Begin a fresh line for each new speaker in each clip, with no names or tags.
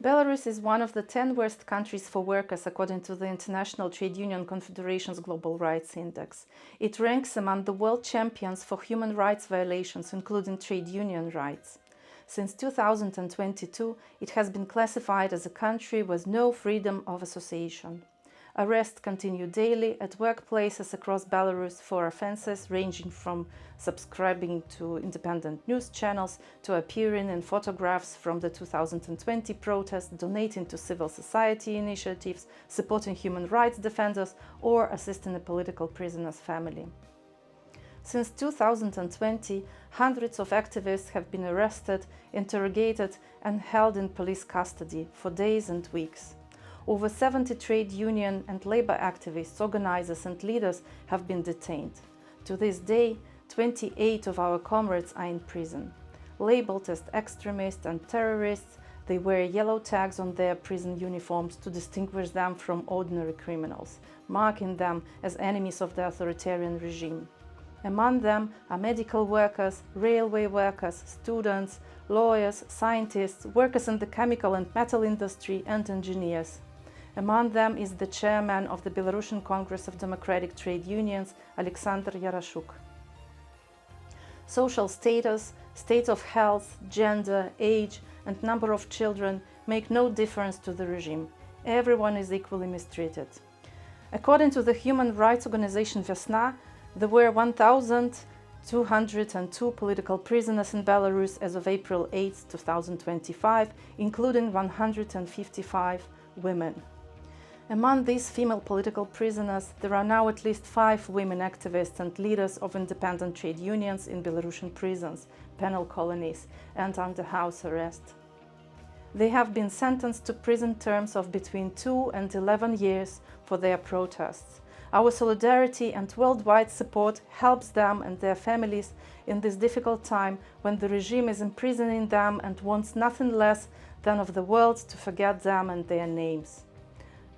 Belarus is one of the 10 worst countries for workers according to the International Trade Union Confederation's Global Rights Index. It ranks among the world champions for human rights violations, including trade union rights. Since 2022, it has been classified as a country with no freedom of association. Arrests continue daily at workplaces across Belarus for offenses ranging from subscribing to independent news channels to appearing in photographs from the 2020 protests, donating to civil society initiatives, supporting human rights defenders, or assisting a political prisoner's family. Since 2020, hundreds of activists have been arrested, interrogated, and held in police custody for days and weeks. Over 70 trade union and labor activists, organizers and leaders have been detained. To this day, 28 of our comrades are in prison. Labeled as extremists and terrorists, they wear yellow tags on their prison uniforms to distinguish them from ordinary criminals, marking them as enemies of the authoritarian regime. Among them are medical workers, railway workers, students, lawyers, scientists, workers in the chemical and metal industry, and engineers. Among them is the chairman of the Belarusian Congress of Democratic Trade Unions, Alexander Yarashuk. Social status, state of health, gender, age, and number of children make no difference to the regime. Everyone is equally mistreated. According to the human rights organization Vesna, there were 1,202 political prisoners in Belarus as of April 8, 2025, including 155 women. Among these female political prisoners, there are now at least 5 women activists and leaders of independent trade unions in Belarusian prisons, penal colonies, and under house arrest. They have been sentenced to prison terms of between 2 and 11 years for their protests. Our solidarity and worldwide support helps them and their families in this difficult time when the regime is imprisoning them and wants nothing less than of the world to forget them and their names.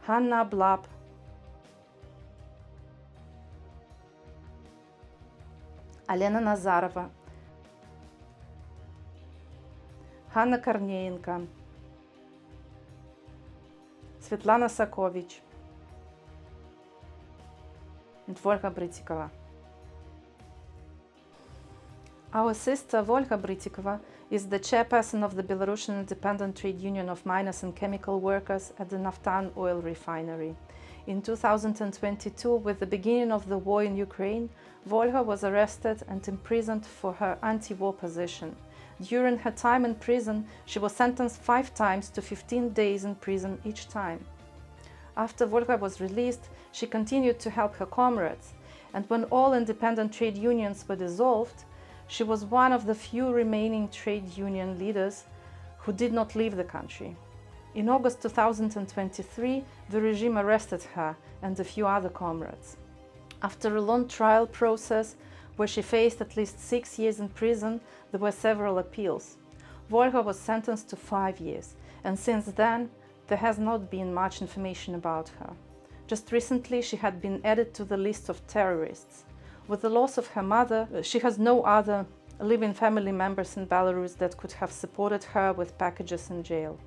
Hanna Blab, Alena Nazarova, Hanna Korneenko, Svetlana Sakovich, and Volga Britikova. Our sister Volga Britikova is the chairperson of the Belarusian Independent Trade Union of Miners and Chemical Workers at the Naftan oil refinery. In 2022, with the beginning of the war in Ukraine, Volga was arrested and imprisoned for her anti-war position. During her time in prison, she was sentenced 5 times to 15 days in prison each time. After Volga was released, she continued to help her comrades, and when all independent trade unions were dissolved, she was one of the few remaining trade union leaders who did not leave the country. In August 2023, the regime arrested her and a few other comrades. After a long trial process, where she faced at least 6 years in prison, there were several appeals. Volga was sentenced to 5 years, and since then, there has not been much information about her. Just recently, she had been added to the list of terrorists. With the loss of her mother, she has no other living family members in Belarus that could have supported her with packages in jail.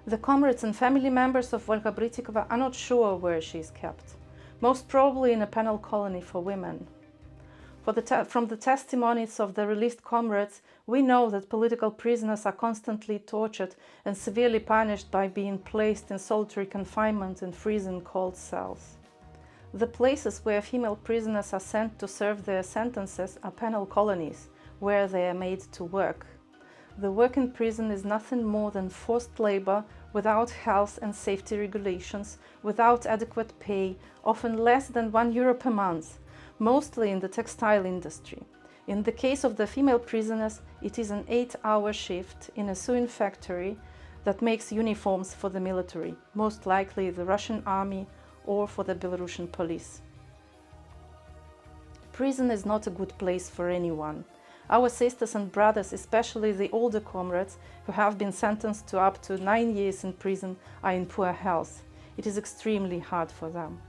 The comrades and family members of Volga Britikova are not sure where she is kept, most probably in a penal colony for women. From the testimonies of the released comrades, we know that political prisoners are constantly tortured and severely punished by being placed in solitary confinement in freezing cold cells. The places where female prisoners are sent to serve their sentences are penal colonies, where they are made to work. The work in prison is nothing more than forced labor without health and safety regulations, without adequate pay, often less than €1 per month, mostly in the textile industry. In the case of the female prisoners, it is an 8-hour shift in a sewing factory that makes uniforms for the military, most likely the Russian army or for the Belarusian police. Prison is not a good place for anyone. Our sisters and brothers, especially the older comrades who have been sentenced to up to 9 years in prison, are in poor health. It is extremely hard for them.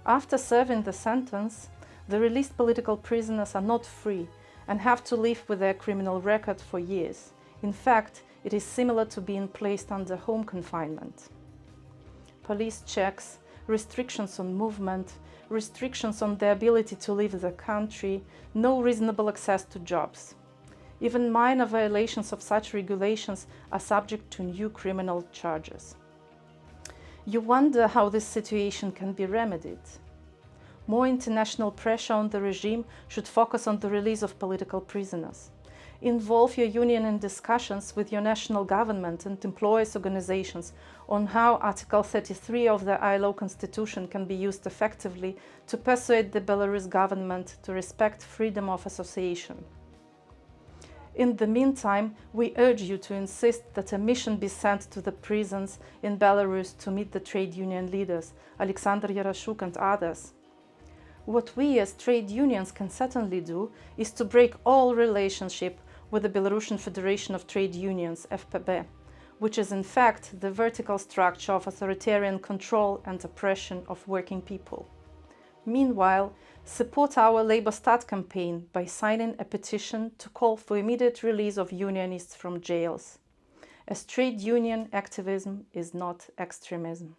After serving the sentence, the released political prisoners are not free and have to live with their criminal record for years. In fact, it is similar to being placed under home confinement. Police checks, restrictions on movement, restrictions on the ability to leave the country, no reasonable access to jobs. Even minor violations of such regulations are subject to new criminal charges. You wonder how this situation can be remedied. More international pressure on the regime should focus on the release of political prisoners. Involve your union in discussions with your national government and employers' organizations on how Article 33 of the ILO Constitution can be used effectively to persuade the Belarus government to respect freedom of association. In the meantime, we urge you to insist that a mission be sent to the prisons in Belarus to meet the trade union leaders, Alexander Yarashuk and others. What we as trade unions can certainly do is to break all relationship with the Belarusian Federation of Trade Unions, FPB, which is in fact the vertical structure of authoritarian control and oppression of working people. Meanwhile, support our Labour Start campaign by signing a petition to call for immediate release of unionists from jails. As trade union, activism is not extremism.